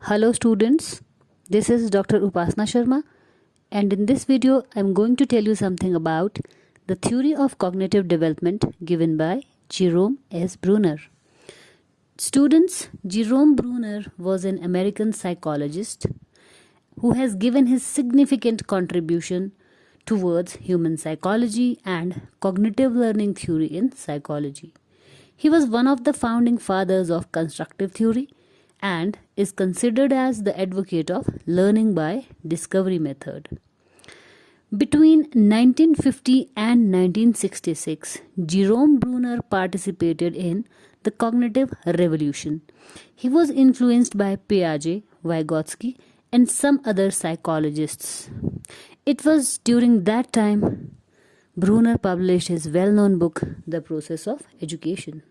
Hello students, this is Dr. Upasna Sharma, and in this video I am going to tell you something about the theory of cognitive development given by Jerome S. Bruner. Students, Jerome Bruner was an American psychologist who has given his significant contribution towards human psychology and cognitive learning theory in psychology. He was one of the founding fathers of constructive theory and is considered as the advocate of learning by discovery method. Between 1950 and 1966, Jerome Bruner participated in the cognitive revolution. He was influenced by Piaget, Vygotsky, and some other psychologists. It was during that time Bruner published his well-known book, The Process of Education.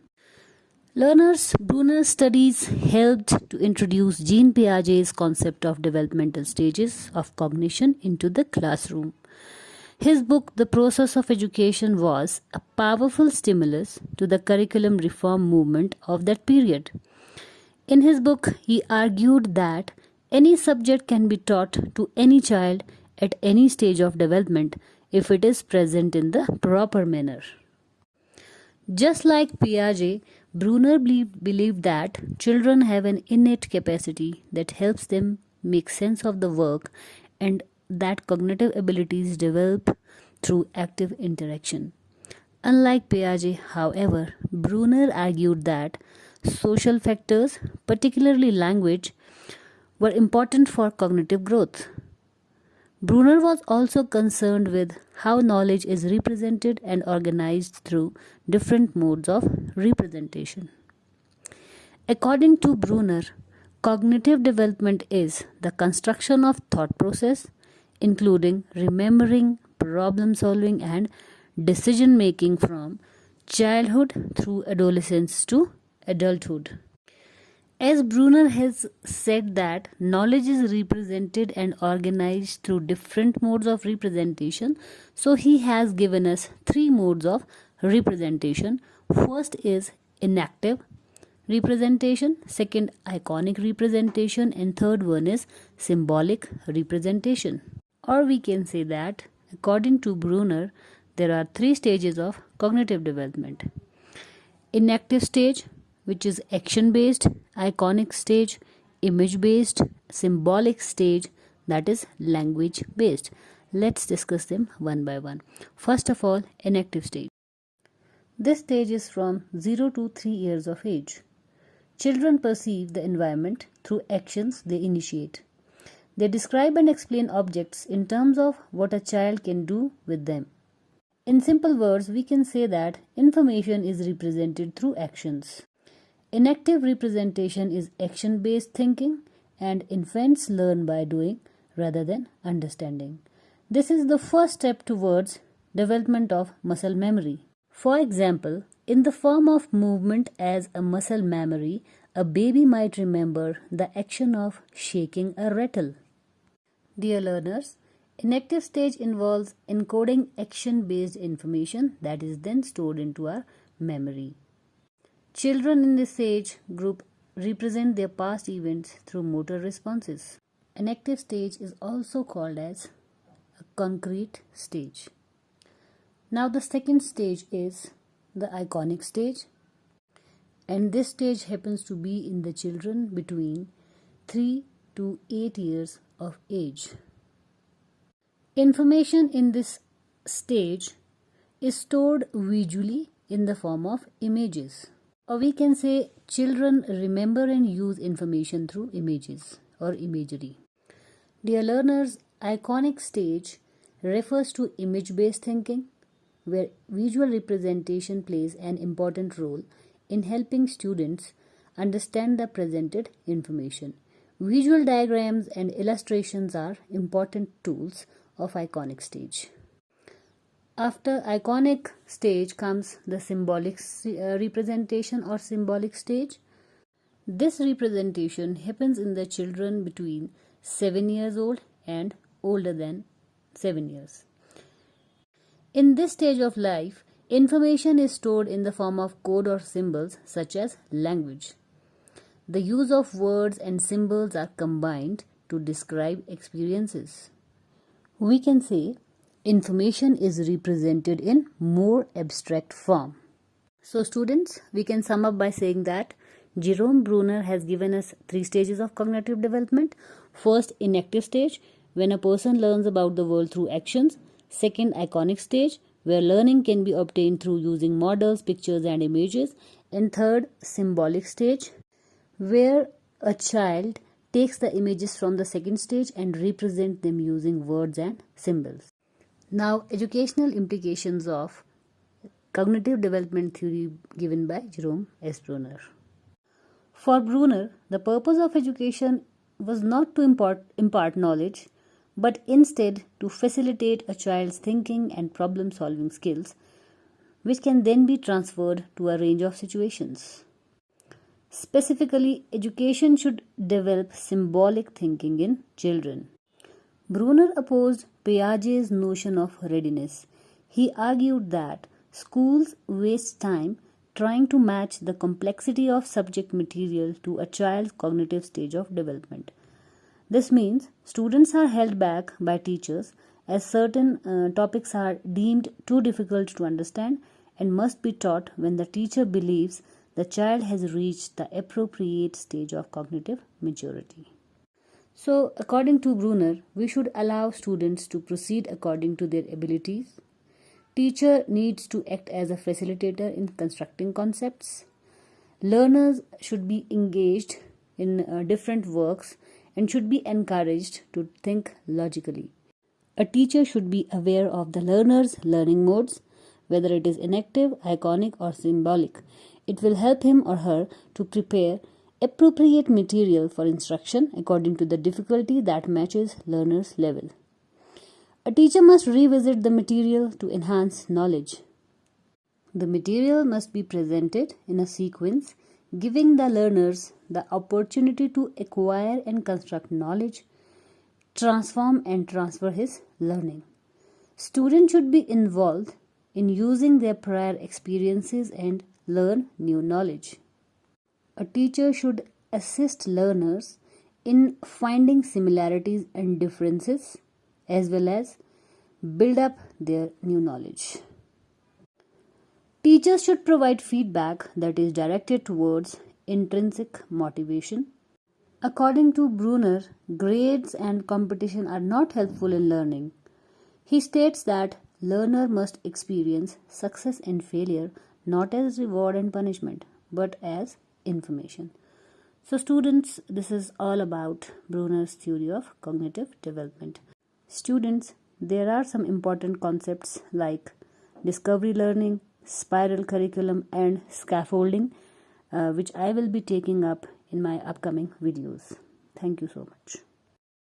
Bruner's studies helped to introduce Jean Piaget's concept of developmental stages of cognition into the classroom. His book, The Process of Education, was a powerful stimulus to the curriculum reform movement of that period. In his book, he argued that any subject can be taught to any child at any stage of development if it is present in the proper manner. Just like Piaget, Bruner believed that children have an innate capacity that helps them make sense of the work and that cognitive abilities develop through active interaction. Unlike Piaget, however, Bruner argued that social factors, particularly language, were important for cognitive growth. Bruner was also concerned with how knowledge is represented and organized through different modes of representation. According to Bruner, cognitive development is the construction of thought process, including remembering, problem solving, and decision making from childhood through adolescence to adulthood. As Bruner has said that knowledge is represented and organized through different modes of representation, so he has given us three modes of representation. First is enactive representation, second iconic representation, and third one is symbolic representation. Or we can say that according to Bruner, there are three stages of cognitive development. Enactive stage, which is action based, iconic stage, image based, symbolic stage, that is language based. Let's discuss them one by one. First of all, enactive stage. This stage is from 0 to 3 years of age. Children perceive the environment through actions they initiate. They describe and explain objects in terms of what a child can do with them. In simple words, we can say that information is represented through actions. Enactive representation is action-based thinking, and infants learn by doing rather than understanding. This is the first step towards development of muscle memory. For example, in the form of movement as a muscle memory, a baby might remember the action of shaking a rattle. Dear learners, enactive stage involves encoding action-based information that is then stored into our memory. Children in this age group represent their past events through motor responses. Enactive stage is also called as a concrete stage. Now the second stage is the iconic stage, and this stage happens to be in the children between 3 to 8 years of age. Information in this stage is stored visually in the form of images. Or we can say children remember and use information through images or imagery. Dear learners, iconic stage refers to image-based thinking, where visual representation plays an important role in helping students understand the presented information. Visual diagrams and illustrations are important tools of iconic stage. After iconic stage comes the symbolic representation or symbolic stage. This representation happens in the children between 7 years old and older than 7 years. In this stage of life, information is stored in the form of code or symbols such as language. The use of words and symbols are combined to describe experiences. We can say information is represented in more abstract form. So students, we can sum up by saying that Jerome Bruner has given us 3 stages of cognitive development. First, inactive stage, when a person learns about the world through actions. Second, iconic stage, where learning can be obtained through using models, pictures and images. And third, symbolic stage, where a child takes the images from the second stage and represent them using words and symbols. Now, educational implications of cognitive development theory given by Jerome S. Bruner. For Bruner, the purpose of education was not to impart knowledge, but instead to facilitate a child's thinking and problem-solving skills, which can then be transferred to a range of situations. Specifically, education should develop symbolic thinking in children. Bruner opposed Piaget's notion of readiness. He argued that schools waste time trying to match the complexity of subject material to a child's cognitive stage of development. This means students are held back by teachers as certain topics are deemed too difficult to understand and must be taught when the teacher believes the child has reached the appropriate stage of cognitive maturity. So, according to Bruner, we should allow students to proceed according to their abilities. Teacher needs to act as a facilitator in constructing concepts. Learners should be engaged in different works and should be encouraged to think logically. A teacher should be aware of the learner's learning modes, whether it is inactive, iconic or symbolic. It will help him or her to prepare appropriate material for instruction according to the difficulty that matches learner's level. A teacher must revisit the material to enhance knowledge. The material must be presented in a sequence, giving the learners the opportunity to acquire and construct knowledge, transform and transfer his learning. Students should be involved in using their prior experiences and learn new knowledge. A teacher should assist learners in finding similarities and differences as well as build up their new knowledge. Teachers should provide feedback that is directed towards intrinsic motivation. According to Bruner, grades and competition are not helpful in learning. He states that learner must experience success and failure not as reward and punishment, but as information. So students, this is all about Bruner's theory of cognitive development. Students, there are some important concepts like discovery learning, spiral curriculum and scaffolding, which I will be taking up in my upcoming videos. Thank you so much.